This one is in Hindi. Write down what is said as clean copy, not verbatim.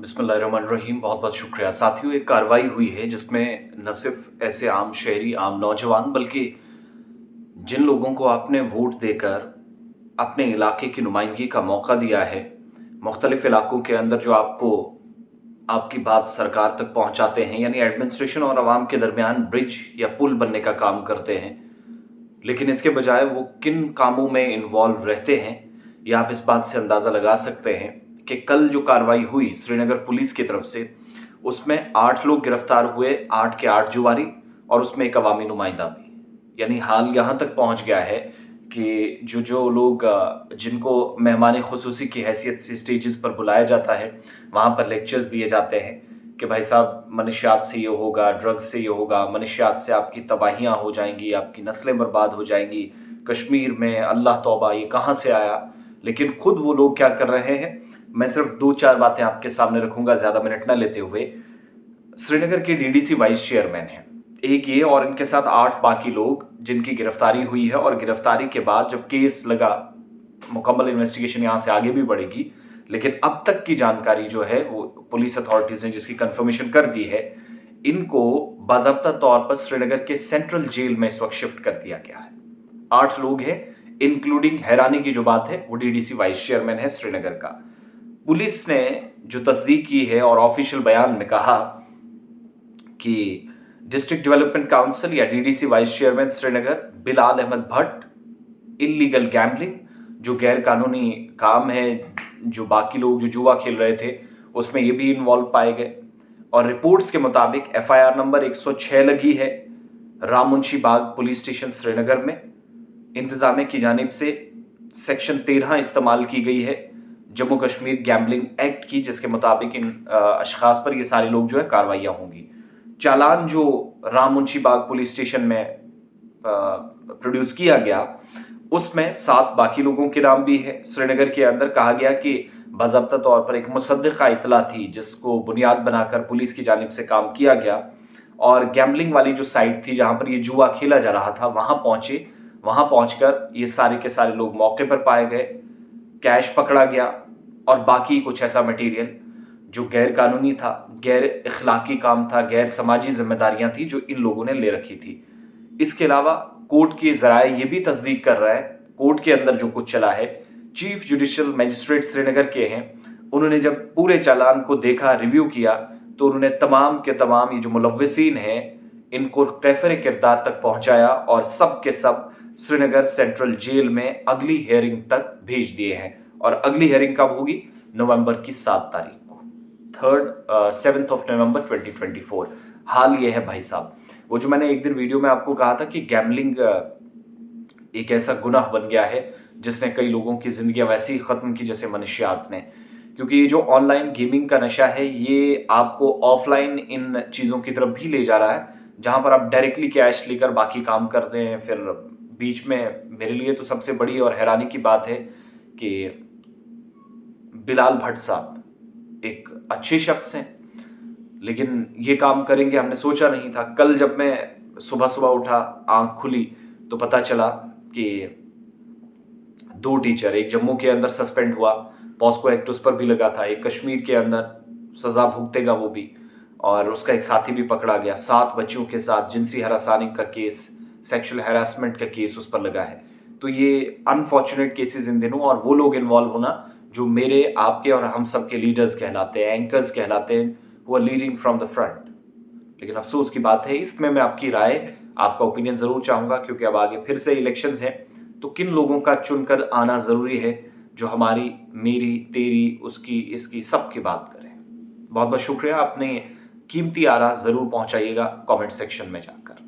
बिस्मिल्लाहिर्रहमानिर्रहीम। बहुत बहुत शुक्रिया। साथियों, एक कार्रवाई हुई है जिसमें न सिर्फ ऐसे आम शहरी, आम नौजवान, बल्कि जिन लोगों को आपने वोट देकर अपने इलाके की नुमाइंदगी का मौका दिया है, मुख्तलिफ इलाकों के अंदर जो आपको आपकी बात सरकार तक पहुंचाते हैं, यानी एडमिनिस्ट्रेशन और आवाम के दरमियान ब्रिज या पुल बनने का काम करते हैं, लेकिन इसके बजाय वो किन कामों में इन्वॉल्व रहते हैं, या आप इस बात से अंदाज़ा लगा सकते हैं कि कल जो कार्रवाई हुई श्रीनगर पुलिस की तरफ से, उसमें 8 लोग गिरफ्तार हुए, 8 के 8 जुआरी, और उसमें एक अवामी नुमाइंदा भी। यानी हाल यहाँ तक पहुँच गया है कि जो जो लोग जिनको मेहमान खुसूसी की हैसियत से स्टेजेस पर बुलाया जाता है, वहाँ पर लेक्चर्स दिए जाते हैं कि भाई साहब, मनशियात से ये होगा, ड्रग्स से ये होगा, मनशियात से आपकी तबाहियाँ हो जाएंगी, आपकी नस्लें बर्बाद हो जाएंगी, कश्मीर में अल्लाह तौबा, ये कहाँ से आया। लेकिन खुद वो लोग क्या कर रहे हैं, मैं सिर्फ 2-4 बातें आपके सामने रखूंगा, ज़्यादा मिनट ना लेते हुए। श्रीनगर के डीडीसी वाइस चेयरमैन हैं एक ये, और इनके साथ 8 बाकी लोग जिनकी गिरफ्तारी हुई है, और गिरफ्तारी के बाद जब केस लगा, मुकम्मल इन्वेस्टिगेशन यहाँ से आगे भी बढ़ेगी, लेकिन अब तक की जानकारी जो है वो पुलिस अथॉरिटीज ने जिसकी कंफर्मेशन कर दी है, इनको बाज़ाब्ता तौर पर श्रीनगर के सेंट्रल जेल में इस वक्त शिफ्ट कर दिया गया है। 8 लोग हैं, इंक्लूडिंग, हैरानी की जो बात है, वो डीडीसी वाइस चेयरमैन है श्रीनगर का। पुलिस ने जो तस्दीक की है और ऑफिशियल बयान में कहा कि डिस्ट्रिक्ट डेवलपमेंट काउंसिल या DDC vice chairman Srinagar Bilal Ahmad Bhat illegal gambling, जो गैर कानूनी काम है, जो बाकी लोग जो जुआ खेल रहे थे उसमें ये भी इन्वॉल्व पाए गए। और रिपोर्ट्स के मुताबिक एफआईआर नंबर 106 लगी है राममुंशी बाग पुलिस स्टेशन श्रीनगर में। इंतजामिया की जानिब से सेक्शन 13 इस्तेमाल की गई है जम्मू कश्मीर गैम्बलिंग एक्ट की, जिसके मुताबिक इन अशखास पर ये सारे लोग जो है कार्रवाइयाँ होंगी। चालान जो राममुंशी बाग पुलिस स्टेशन में प्रोड्यूस किया गया, उसमें 7 बाकी लोगों के नाम भी है। श्रीनगर के अंदर कहा गया कि बाज़ाब्ता तौर पर एक मुसद्दिक़ा इतला थी जिसको बुनियाद बनाकर पुलिस की जानिब से काम किया गया, और गैम्बलिंग वाली जो साइट थी जहां पर ये जुआ खेला जा रहा था, वहां पहुंचे। वहां पहुंचकर ये सारे के सारे लोग मौके पर पाए गए, कैश पकड़ा गया, और बाकी कुछ ऐसा मटेरियल जो गैर कानूनी था, गैर इखलाकी काम था, गैर समाजी जिम्मेदारियां थी जो इन लोगों ने ले रखी थी। इसके अलावा कोर्ट के जराये ये भी तस्दीक कर रहा है, कोर्ट के अंदर जो कुछ चला है, चीफ जुडिशियल मजिस्ट्रेट श्रीनगर के हैं, उन्होंने जब पूरे चालान को देखा, रिव्यू किया, तो उन्होंने तमाम के तमाम ये जो मुलव्वसीन हैं इनको कैफर किरदार तक पहुंचाया, और सब के सब श्रीनगर सेंट्रल जेल में अगली हेयरिंग तक भेज दिए हैं। और अगली हेयरिंग कब होगी? नवंबर की 7 तारीख को, 7th of November 2024। हाल ये है भाई साहब, वो जो मैंने एक दिन वीडियो में आपको कहा था कि गैम्बलिंग एक ऐसा गुनाह बन गया है जिसने कई लोगों की जिंदगी वैसे ही खत्म की जैसे मनशियात ने। क्योंकि ये जो ऑनलाइन गेमिंग का नशा है, ये आपको ऑफलाइन इन चीज़ों की तरफ भी ले जा रहा है, जहां पर आप डायरेक्टली कैश लेकर बाकी काम करते हैं। फिर बीच में मेरे लिए तो सबसे बड़ी और हैरानी की बात है कि बिलाल भट्ट साहब एक अच्छे शख्स हैं, लेकिन ये काम करेंगे हमने सोचा नहीं था। कल जब मैं सुबह सुबह उठा, आंख खुली, तो पता चला कि 2 टीचर, एक जम्मू के अंदर सस्पेंड हुआ, पॉस्को एक्ट उस पर भी लगा था, एक कश्मीर के अंदर सजा भुगतेगा वो भी, और उसका एक साथी भी पकड़ा गया। 7 बच्चियों के साथ जिनसी हरासानी का केस, सेक्सुअल हैरासमेंट का केस उस पर लगा है। तो ये अनफॉर्चुनेट केसेस इन दिनों, और वो लोग इन्वॉल्व होना जो मेरे, आपके और हम सब के लीडर्स कहलाते हैं, एंकर्स कहलाते हैं, वो are leading from the front. लेकिन अफसोस की बात है, इसमें मैं आपकी राय, आपका ओपिनियन जरूर चाहूंगा, क्योंकि अब आगे फिर से इलेक्शंस हैं, तो किन लोगों का चुनकर आना जरूरी है जो हमारी, मेरी, तेरी, उसकी, इसकी, सबकी बात करें। बहुत बहुत शुक्रिया। अपने कीमती आरा जरूर पहुंचाइएगा कमेंट सेक्शन में जाकर।